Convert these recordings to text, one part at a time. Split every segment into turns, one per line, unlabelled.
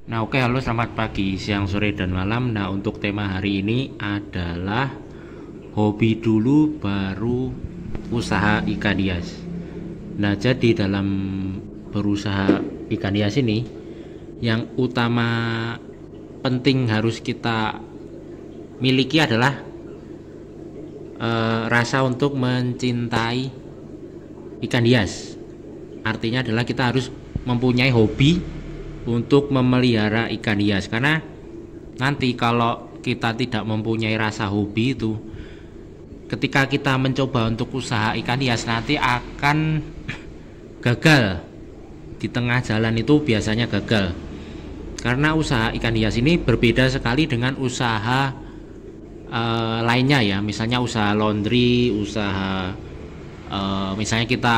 Nah, oke, halo, selamat pagi, siang, sore, dan malam. Nah, untuk tema hari ini adalah hobi dulu baru usaha ikan hias. Nah, jadi dalam berusaha ikan hias ini, yang utama penting harus kita miliki adalah rasa untuk mencintai ikan hias. Artinya adalah kita harus mempunyai hobi untuk memelihara ikan hias, karena nanti kalau kita tidak mempunyai rasa hobi itu, ketika kita mencoba untuk usaha ikan hias nanti akan gagal di tengah jalan. Itu biasanya gagal karena usaha ikan hias ini berbeda sekali dengan usaha lainnya ya, misalnya usaha laundry, usaha misalnya kita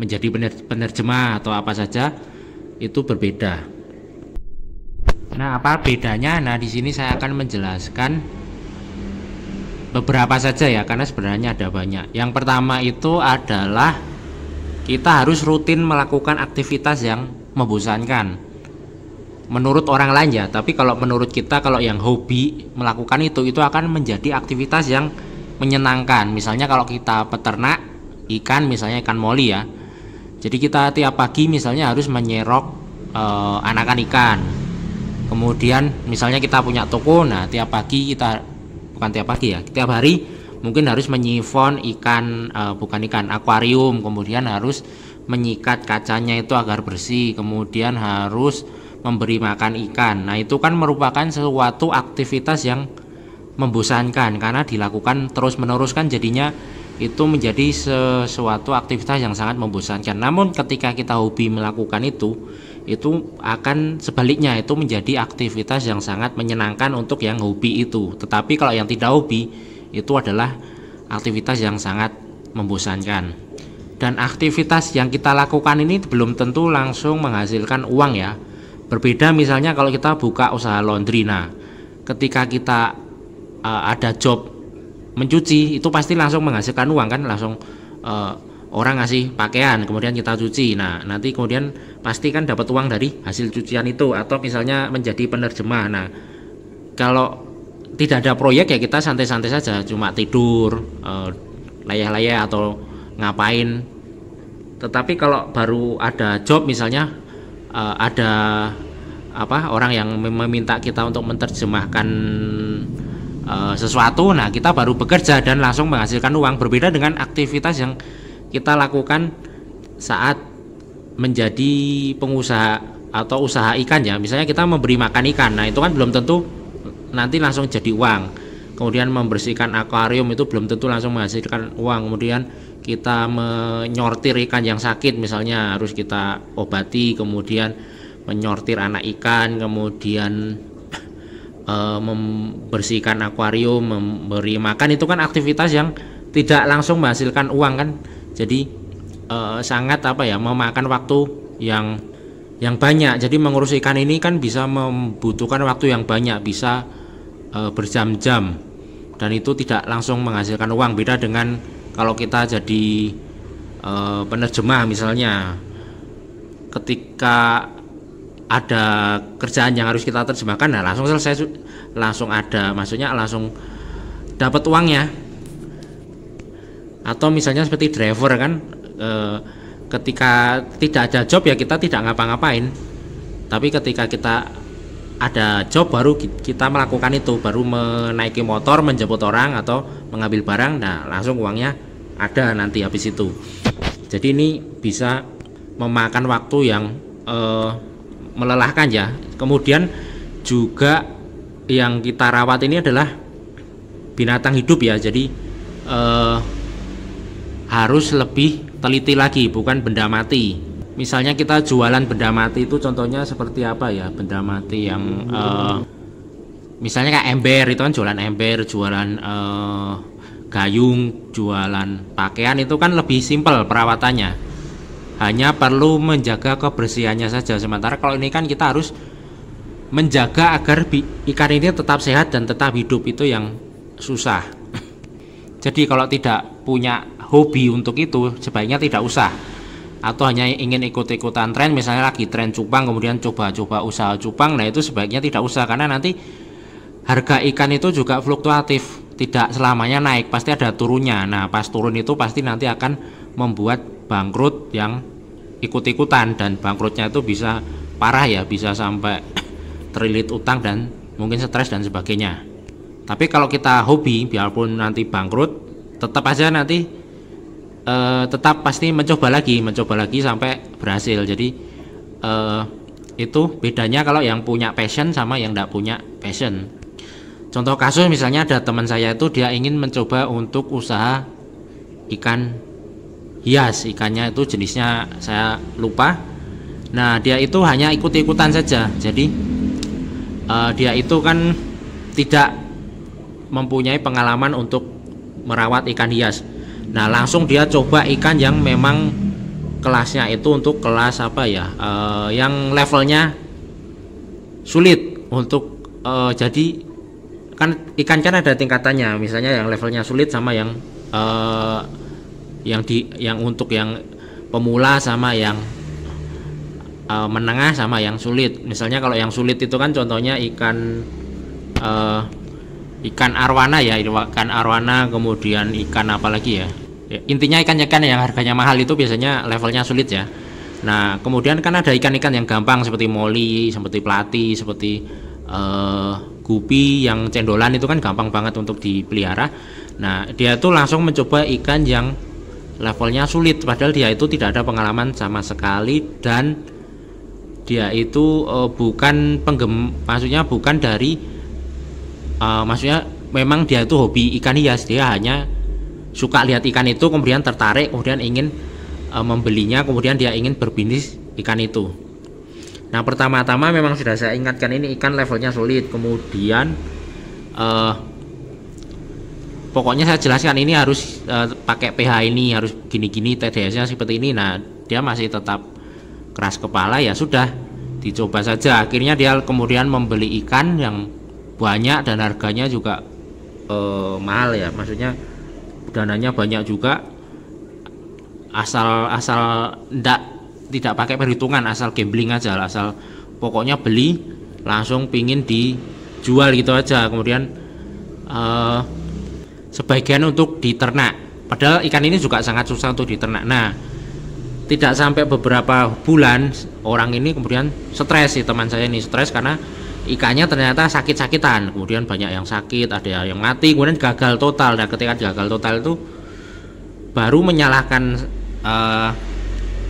menjadi penerjemah atau apa saja, itu berbeda. Nah, apa bedanya? Nah, di sini saya akan menjelaskan beberapa saja ya, karena sebenarnya ada banyak. Yang pertama itu adalah kita harus rutin melakukan aktivitas yang membosankan menurut orang lain ya, tapi kalau menurut kita, kalau yang hobi melakukan itu akan menjadi aktivitas yang menyenangkan. Misalnya kalau kita peternak ikan, misalnya ikan moli ya, jadi kita tiap pagi misalnya harus menyerok anakan ikan. Kemudian misalnya kita punya toko, nah tiap pagi kita, bukan tiap pagi ya, tiap hari mungkin harus menyifon ikan, bukan ikan, akuarium, kemudian harus menyikat kacanya itu agar bersih, kemudian harus memberi makan ikan. Nah, itu kan merupakan suatu aktivitas yang membosankan karena dilakukan terus-menerus, kan jadinya itu menjadi sesuatu aktivitas yang sangat membosankan. Namun ketika kita hobi melakukan itu akan sebaliknya, itu menjadi aktivitas yang sangat menyenangkan untuk yang hobi itu. Tetapi kalau yang tidak hobi, itu adalah aktivitas yang sangat membosankan. Dan aktivitas yang kita lakukan ini belum tentu langsung menghasilkan uang ya. Berbeda misalnya kalau kita buka usaha laundry. Nah, ketika kita ada job mencuci, itu pasti langsung menghasilkan uang kan, langsung orang ngasih pakaian, kemudian kita cuci. Nah, nanti kemudian pasti kan dapat uang dari hasil cucian itu. Atau misalnya menjadi penerjemah. Nah, kalau tidak ada proyek ya kita santai-santai saja, cuma tidur, layah-layah atau ngapain. Tetapi kalau baru ada job, misalnya ada orang yang meminta kita untuk menerjemahkan sesuatu, nah kita baru bekerja dan langsung menghasilkan uang. Berbeda dengan aktivitas yang kita lakukan saat menjadi pengusaha atau usaha ikan ya, misalnya kita memberi makan ikan, nah itu kan belum tentu nanti langsung jadi uang. Kemudian membersihkan akuarium itu belum tentu langsung menghasilkan uang. Kemudian kita menyortir ikan yang sakit, misalnya harus kita obati, kemudian menyortir anak ikan, kemudian membersihkan akuarium, memberi makan, itu kan aktivitas yang tidak langsung menghasilkan uang kan. Jadi sangat memakan waktu yang banyak. Jadi mengurus ikan ini kan bisa membutuhkan waktu yang banyak, bisa berjam-jam, dan itu tidak langsung menghasilkan uang. Beda dengan kalau kita jadi penerjemah misalnya, ketika ada kerjaan yang harus kita terjemahkan, nah langsung selesai, langsung ada, maksudnya langsung dapat uangnya. Atau misalnya seperti driver kan, ketika tidak ada job ya kita tidak ngapa-ngapain, tapi ketika kita ada job baru kita melakukan itu, baru menaiki motor, menjemput orang atau mengambil barang, nah langsung uangnya ada nanti habis itu. Jadi ini bisa memakan waktu yang melelahkan ya. Kemudian juga yang kita rawat ini adalah binatang hidup ya, jadi harus lebih teliti lagi, bukan benda mati. Misalnya kita jualan benda mati itu contohnya seperti apa ya, benda mati yang misalnya kayak ember, itu kan jualan ember, jualan gayung, jualan pakaian, itu kan lebih simpel perawatannya, hanya perlu menjaga kebersihannya saja. Sementara kalau ini kan kita harus menjaga agar ikan ini tetap sehat dan tetap hidup, itu yang susah. Jadi kalau tidak punya hobi untuk itu, sebaiknya tidak usah. atau hanya ingin ikut-ikutan tren, misalnya lagi tren cupang kemudian coba-coba usaha cupang, nah itu sebaiknya tidak usah, karena nanti harga ikan itu juga fluktuatif, tidak selamanya naik, pasti ada turunnya. Nah pas turun itu pasti nanti akan membuat bangkrut yang ikut-ikutan, dan bangkrutnya itu bisa parah ya, bisa sampai terlilit utang dan mungkin stres dan sebagainya. Tapi kalau kita hobi, biarpun nanti bangkrut, tetap aja nanti tetap pasti mencoba lagi sampai berhasil. Jadi itu bedanya kalau yang punya passion sama yang tidak punya passion. Contoh kasus misalnya ada teman saya itu dia ingin mencoba untuk usaha ikan hias, ikannya itu jenisnya saya lupa. Nah dia itu hanya ikut-ikutan saja, jadi dia itu kan tidak mempunyai pengalaman untuk merawat ikan hias. Nah langsung dia coba ikan yang memang kelasnya itu untuk kelas apa ya, yang levelnya sulit untuk jadi kan ikan kan ada tingkatannya, misalnya yang levelnya sulit sama yang untuk yang pemula sama yang menengah sama yang sulit. Misalnya kalau yang sulit itu kan contohnya ikan arwana ya, ikan arwana, kemudian ikan apa lagi ya, intinya ikan-ikan yang harganya mahal itu biasanya levelnya sulit ya. Nah kemudian kan ada ikan-ikan yang gampang seperti moli, seperti pelati, seperti gupi yang cendolan, itu kan gampang banget untuk dipelihara. Nah dia tuh langsung mencoba ikan yang levelnya sulit, padahal dia itu tidak ada pengalaman sama sekali, dan dia itu maksudnya bukan dari maksudnya memang dia itu hobi ikan hias, dia hanya suka lihat ikan itu kemudian tertarik, kemudian ingin membelinya, kemudian dia ingin berbisnis ikan itu. Nah pertama-tama memang sudah saya ingatkan ini ikan levelnya sulit, kemudian pokoknya saya jelaskan ini harus pakai pH ini, harus gini-gini, TDS nya seperti ini. Nah dia masih tetap keras kepala, ya sudah dicoba saja. Akhirnya dia kemudian membeli ikan yang banyak dan harganya juga mahal ya, maksudnya dananya banyak juga, asal tidak pakai perhitungan, asal gambling aja, asal pokoknya beli langsung pingin dijual gitu aja. Kemudian sebagian untuk diternak, padahal ikan ini juga sangat susah untuk diternak. Nah tidak sampai beberapa bulan orang ini kemudian stres, si teman saya ini stres karena ikannya ternyata sakit-sakitan, kemudian banyak yang sakit, ada yang mati, kemudian gagal total. Nah ketika gagal total itu baru menyalahkan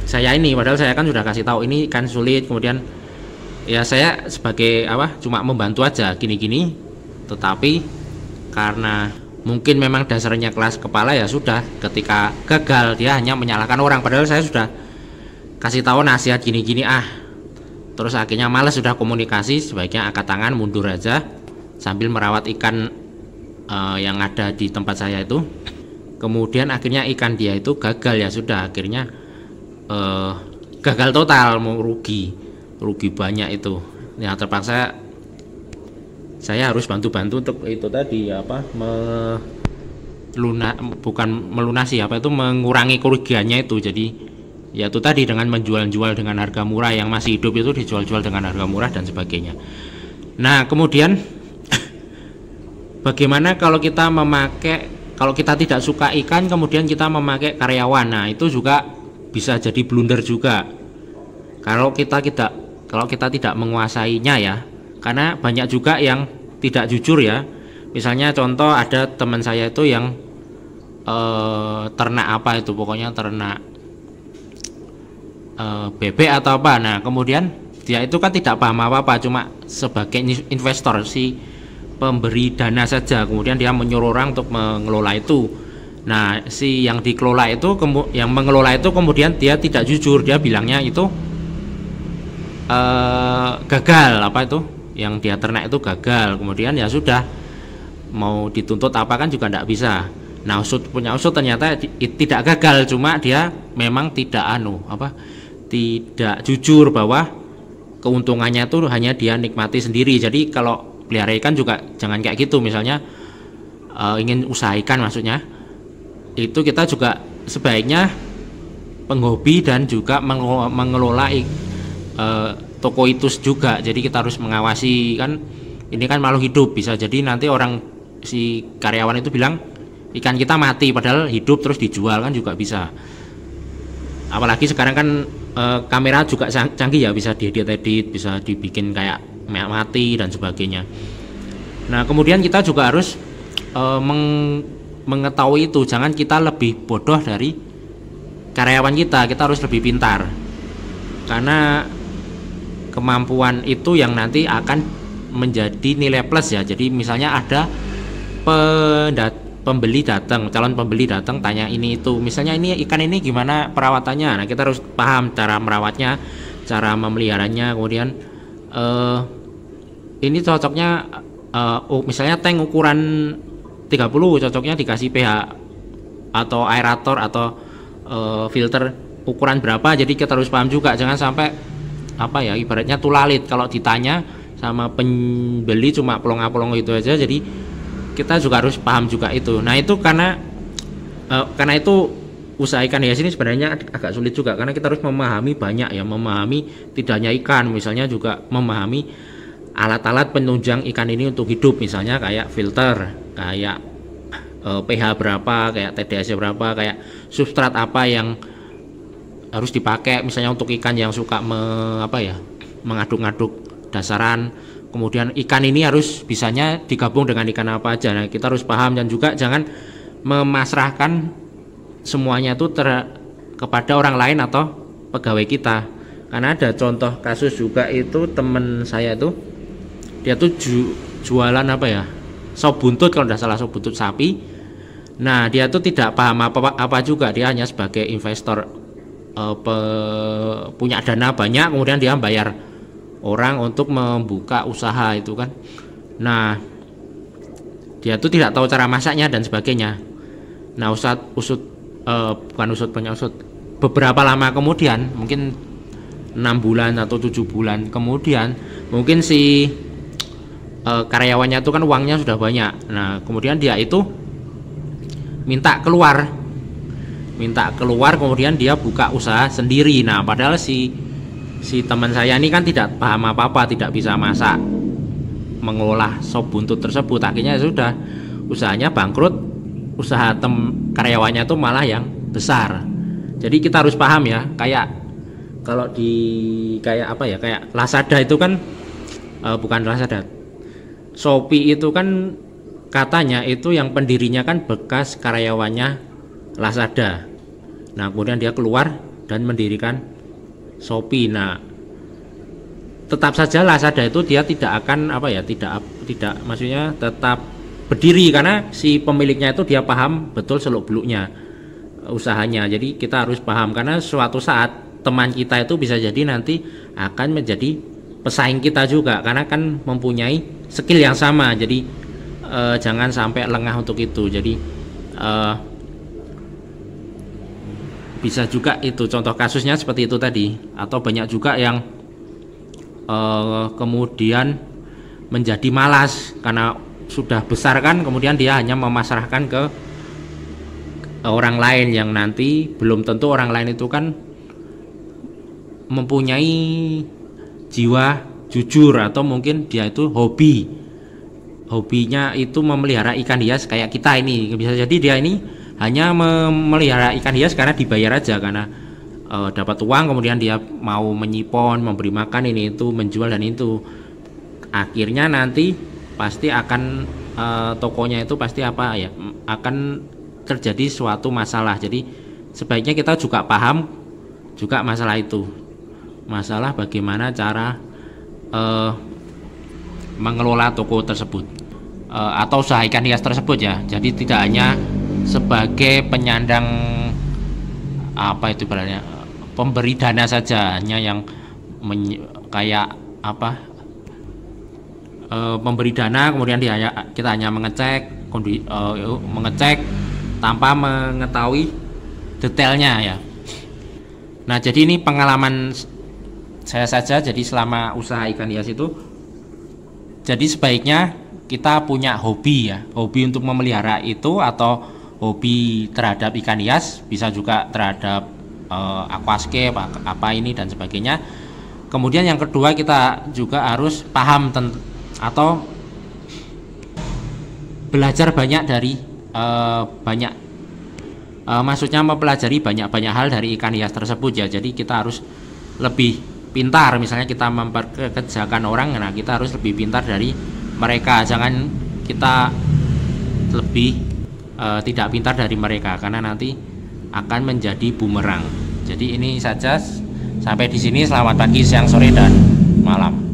saya ini, padahal saya kan sudah kasih tahu ini ikan sulit, kemudian ya saya sebagai cuma membantu aja gini-gini, tetapi karena mungkin memang dasarnya kelas kepala, ya sudah, ketika gagal dia hanya menyalahkan orang, padahal saya sudah kasih tahu nasihat gini-gini, terus akhirnya malas, sudah komunikasi, sebaiknya angkat tangan mundur aja sambil merawat ikan yang ada di tempat saya itu. Kemudian akhirnya ikan dia itu gagal, ya sudah, akhirnya gagal total, mau rugi banyak itu. Ya terpaksa saya harus bantu-bantu untuk itu tadi bukan melunasi mengurangi kerugiannya itu. Jadi ya itu tadi, dengan menjual-jual dengan harga murah, yang masih hidup itu dijual-jual dengan harga murah dan sebagainya. Nah kemudian bagaimana kalau kita tidak suka ikan kemudian kita memakai karyawan? Nah itu juga bisa jadi blunder juga kalau kita tidak menguasainya ya, karena banyak juga yang tidak jujur ya. Misalnya contoh, ada teman saya itu yang ternak pokoknya ternak bebek atau apa. Nah kemudian dia itu kan tidak paham apa-apa, cuma sebagai investor, si pemberi dana saja, kemudian dia menyuruh orang untuk mengelola itu. Nah si yang dikelola itu, yang mengelola itu kemudian dia tidak jujur, dia bilangnya itu gagal, yang dia ternak itu gagal. Kemudian ya sudah, mau dituntut apa kan juga tidak bisa. Nah punya usut ternyata tidak gagal, cuma dia memang tidak tidak jujur bahwa keuntungannya itu hanya dia nikmati sendiri. Jadi kalau pelihara ikan juga jangan kayak gitu. Misalnya ingin usaha ikan, maksudnya itu kita juga sebaiknya penghobi dan juga mengelola toko itu juga. Jadi kita harus mengawasi, kan ini kan makhluk hidup, bisa jadi nanti si karyawan itu bilang ikan kita mati padahal hidup terus dijual kan juga bisa. Apalagi sekarang kan kamera juga canggih ya, bisa diedit, bisa dibikin kayak mati dan sebagainya. Nah kemudian kita juga harus mengetahui itu, jangan kita lebih bodoh dari karyawan kita harus lebih pintar, karena kemampuan itu yang nanti akan menjadi nilai plus ya. Jadi misalnya ada calon pembeli datang tanya ini itu, misalnya ini ikan ini gimana perawatannya. Nah kita harus paham cara merawatnya, cara memeliharanya. Kemudian ini cocoknya misalnya tank ukuran 30 cocoknya dikasih pH atau aerator atau filter ukuran berapa. Jadi kita harus paham juga, jangan sampai ibaratnya tulalit kalau ditanya sama pembeli cuma pelongo-pelongo itu aja. Jadi kita juga harus paham juga itu. Nah itu karena itu usaha ikan hias ini sebenarnya agak sulit juga, karena kita harus memahami banyak ya, memahami tidak hanya ikan, misalnya juga memahami alat-alat penunjang ikan ini untuk hidup, misalnya kayak filter, kayak pH berapa, kayak TDS berapa, kayak substrat apa yang harus dipakai, misalnya untuk ikan yang suka mengaduk-ngaduk dasaran. Kemudian ikan ini harus bisanya digabung dengan ikan apa aja. Nah kita harus paham, dan juga jangan memasrahkan semuanya itu kepada orang lain atau pegawai kita. Karena ada contoh kasus juga, itu temen saya tuh, dia tuh jualan sop buntut, kalau tidak salah sop buntut sapi. Nah dia tuh tidak paham apa juga, dia hanya sebagai investor punya dana banyak, kemudian dia bayar orang untuk membuka usaha itu kan. Nah dia tuh tidak tahu cara masaknya dan sebagainya. Nah beberapa lama kemudian, mungkin 6 bulan atau 7 bulan kemudian, mungkin si karyawannya itu kan uangnya sudah banyak. Nah kemudian dia itu minta keluar, kemudian dia buka usaha sendiri. Nah padahal si teman saya ini kan tidak paham apa-apa, tidak bisa masak, mengolah sop buntut tersebut. Akhirnya sudah usahanya bangkrut, usaha karyawannya itu malah yang besar. Jadi kita harus paham ya, kayak kalau kayak Lazada itu kan bukan Lazada, Shopee itu kan katanya itu yang pendirinya kan bekas karyawannya Lazada. Nah kemudian dia keluar dan mendirikan Shopee. Nah tetap saja Lazada itu dia tidak akan tidak maksudnya tetap berdiri, karena si pemiliknya itu dia paham betul seluk-beluknya usahanya. Jadi kita harus paham, karena suatu saat teman kita itu bisa jadi nanti akan menjadi pesaing kita juga, karena kan mempunyai skill yang sama. Jadi jangan sampai lengah untuk itu. Jadi bisa juga itu contoh kasusnya seperti itu tadi. Atau banyak juga yang kemudian menjadi malas karena sudah besar kan, kemudian dia hanya memasrahkan ke orang lain, yang nanti belum tentu orang lain itu kan mempunyai jiwa jujur, atau mungkin dia itu hobinya itu memelihara ikan hias kayak kita ini. Bisa jadi dia ini hanya memelihara ikan hias karena dibayar aja, karena dapat uang, kemudian dia mau menyipon, memberi makan ini itu, menjual dan itu. Akhirnya nanti pasti akan tokonya itu pasti akan terjadi suatu masalah. Jadi sebaiknya kita juga paham juga masalah itu, masalah bagaimana cara mengelola toko tersebut atau usaha ikan hias tersebut ya. Jadi tidak hanya sebagai penyandang ibaratnya pemberi dana saja, hanya yang memberi dana, kemudian kita hanya mengecek tanpa mengetahui detailnya ya. Nah jadi ini pengalaman saya saja. Jadi selama usaha ikan hias itu, jadi sebaiknya kita punya hobi ya, hobi untuk memelihara itu, atau hobi terhadap ikan hias, bisa juga terhadap aquascape apa ini dan sebagainya. Kemudian yang kedua, kita juga harus paham atau belajar banyak dari maksudnya mempelajari banyak hal dari ikan hias tersebut ya. Jadi kita harus lebih pintar, misalnya kita memperkerjakan orang, nah kita harus lebih pintar dari mereka, jangan kita lebih tidak pintar dari mereka, karena nanti akan menjadi bumerang. Jadi ini saja, sampai di sini, selamat pagi, siang, sore, dan malam.